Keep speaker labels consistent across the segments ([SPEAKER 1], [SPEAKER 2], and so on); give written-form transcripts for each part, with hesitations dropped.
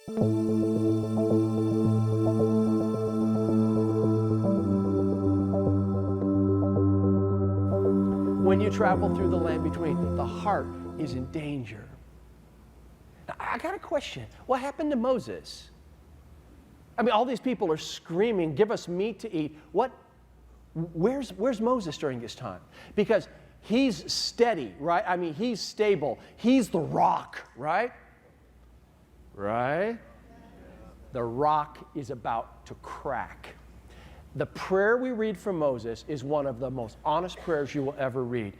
[SPEAKER 1] When you travel through the land between, the heart is in danger. Now, I got a question. What happened to Moses? I mean, all these people are screaming, give us meat to eat. Where's Moses during this time? Because he's steady, right? I mean, he's stable. He's the rock, right? Right? The rock is about to crack. The prayer we read from Moses is one of the most honest prayers you will ever read.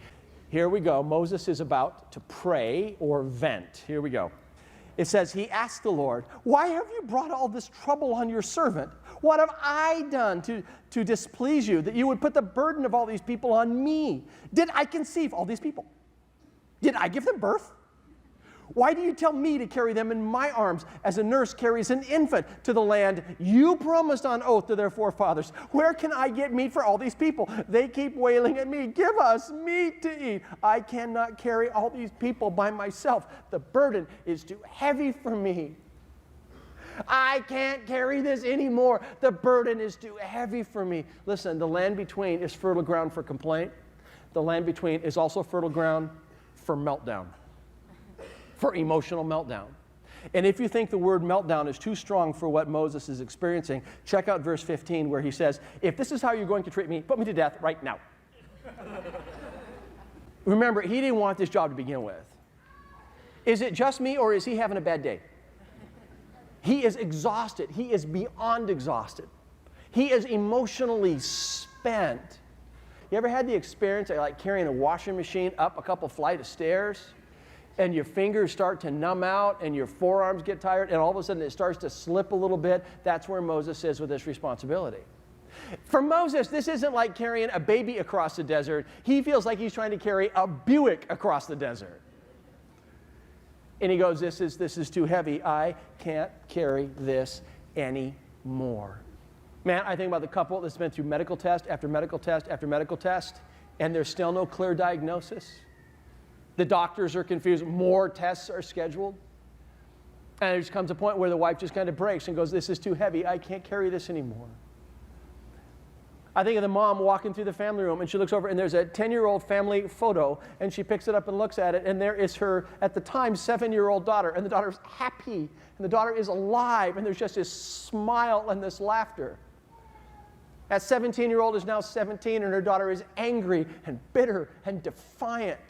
[SPEAKER 1] Here we go. Moses is about to pray or vent. Here we go. It says, he asked the Lord, why have you brought all this trouble on your servant? What have I done to displease you, that you would put the burden of all these people on me? Did I conceive all these people? Did I give them birth? Why do you tell me to carry them in my arms as a nurse carries an infant to the land you promised on oath to their forefathers? Where can I get meat for all these people? They keep wailing at me, give us meat to eat. I cannot carry all these people by myself. The burden is too heavy for me. I can't carry this anymore. The burden is too heavy for me. Listen, the land between is fertile ground for complaint. The land between is also fertile ground for meltdown. For emotional meltdown. And if you think the word meltdown is too strong for what Moses is experiencing, check out verse 15 where he says, if this is how you're going to treat me, put me to death right now. Remember, he didn't want this job to begin with. Is it just me or is he having a bad day? He is exhausted. He is beyond exhausted. He is emotionally spent. You ever had the experience of like carrying a washing machine up a couple flight of stairs? And your fingers start to numb out and your forearms get tired and all of a sudden it starts to slip a little bit. That's where Moses is with this responsibility. For Moses, this isn't like carrying a baby across the desert. He feels like he's trying to carry a Buick across the desert. And he goes, this is too heavy. I can't carry this anymore. Man, I think about the couple that's been through medical test after medical test after medical test, and there's still no clear diagnosis. The doctors are confused. More tests are scheduled. And there just comes a point where the wife just kind of breaks and goes, this is too heavy. I can't carry this anymore. I think of the mom walking through the family room, and she looks over, and there's a 10-year-old family photo, and she picks it up and looks at it, and there is her, at the time, 7-year-old daughter, and the daughter's happy, and the daughter is alive, and there's just this smile and this laughter. That 17-year-old is now 17, and her daughter is angry and bitter and defiant.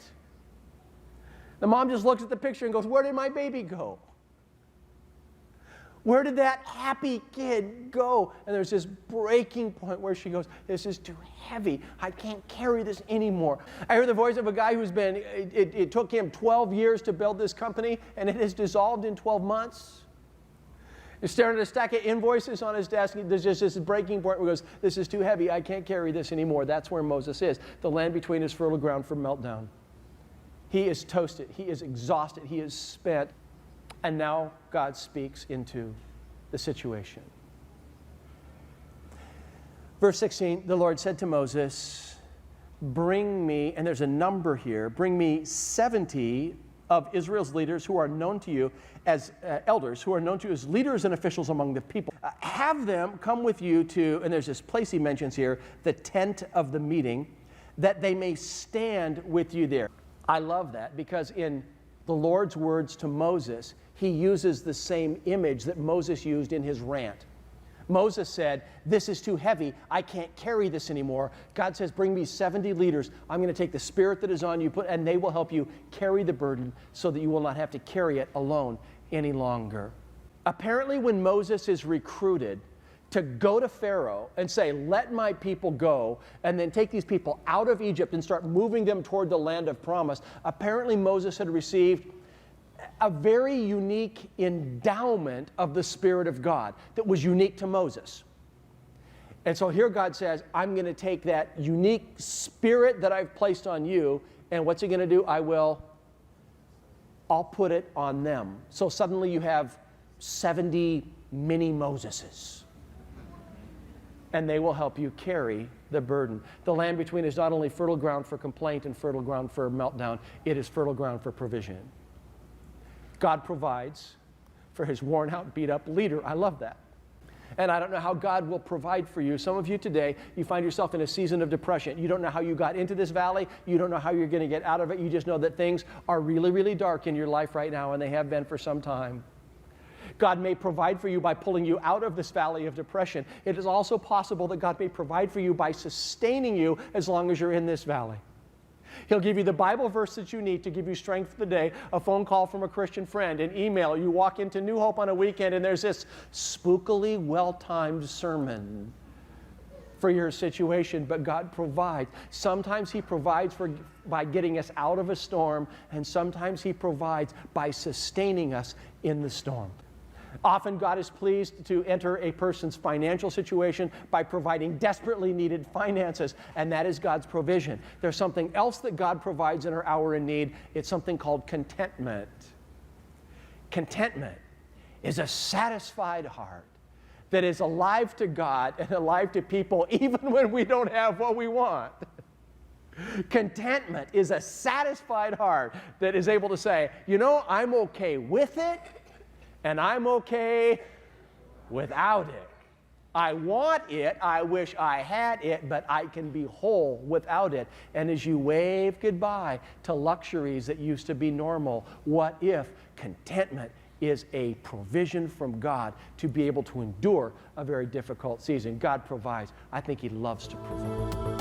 [SPEAKER 1] The mom just looks at the picture and goes, where did my baby go? Where did that happy kid go? And there's this breaking point where she goes, this is too heavy. I can't carry this anymore. I heard the voice of a guy who's been, it took him 12 years to build this company, and it has dissolved in 12 months. He's staring at a stack of invoices on his desk. There's just this breaking point where he goes, this is too heavy. I can't carry this anymore. That's where Moses is. The land between is fertile ground for meltdown. He is toasted. He is exhausted. He is spent. And now God speaks into the situation. Verse 16, the Lord said to Moses, bring me, and there's a number here, bring me 70 of Israel's leaders who are known to you as elders, who are known to you as leaders and officials among the people. Have them come with you to, and there's this place he mentions here, the tent of the meeting, that they may stand with you there. I love that because in the Lord's words to Moses, he uses the same image that Moses used in his rant. Moses said, this is too heavy. I can't carry this anymore. God says, bring me 70 leaders. I'm going to take the spirit that is on you, and they will help you carry the burden so that you will not have to carry it alone any longer. Apparently, when Moses is recruited to go to Pharaoh and say, let my people go, and then take these people out of Egypt and start moving them toward the land of promise, apparently Moses had received a very unique endowment of the Spirit of God that was unique to Moses. And so here God says, I'm going to take that unique spirit that I've placed on you, and what's he going to do? I'll put it on them. So suddenly you have 70 mini Moseses. And they will help you carry the burden. The land between is not only fertile ground for complaint and fertile ground for meltdown, it is fertile ground for provision. God provides for his worn out, beat up leader. I love that. And I don't know how God will provide for you. Some of you today, you find yourself in a season of depression. You don't know how you got into this valley. You don't know how you're going to get out of it. You just know that things are really, really dark in your life right now, and they have been for some time. God may provide for you by pulling you out of this valley of depression. It is also possible that God may provide for you by sustaining you as long as you're in this valley. He'll give you the Bible verse that you need to give you strength for the day, a phone call from a Christian friend, an email. You walk into New Hope on a weekend and there's this spookily well-timed sermon for your situation, but God provides. Sometimes he provides by getting us out of a storm, and sometimes he provides by sustaining us in the storm. Often God is pleased to enter a person's financial situation by providing desperately needed finances, and that is God's provision. There's something else that God provides in our hour in need. It's something called contentment. Contentment is a satisfied heart that is alive to God and alive to people even when we don't have what we want. Contentment is a satisfied heart that is able to say, you know, I'm okay with it, and I'm okay without it. I want it, I wish I had it, but I can be whole without it. And as you wave goodbye to luxuries that used to be normal, what if contentment is a provision from God to be able to endure a very difficult season? God provides. I think he loves to provide.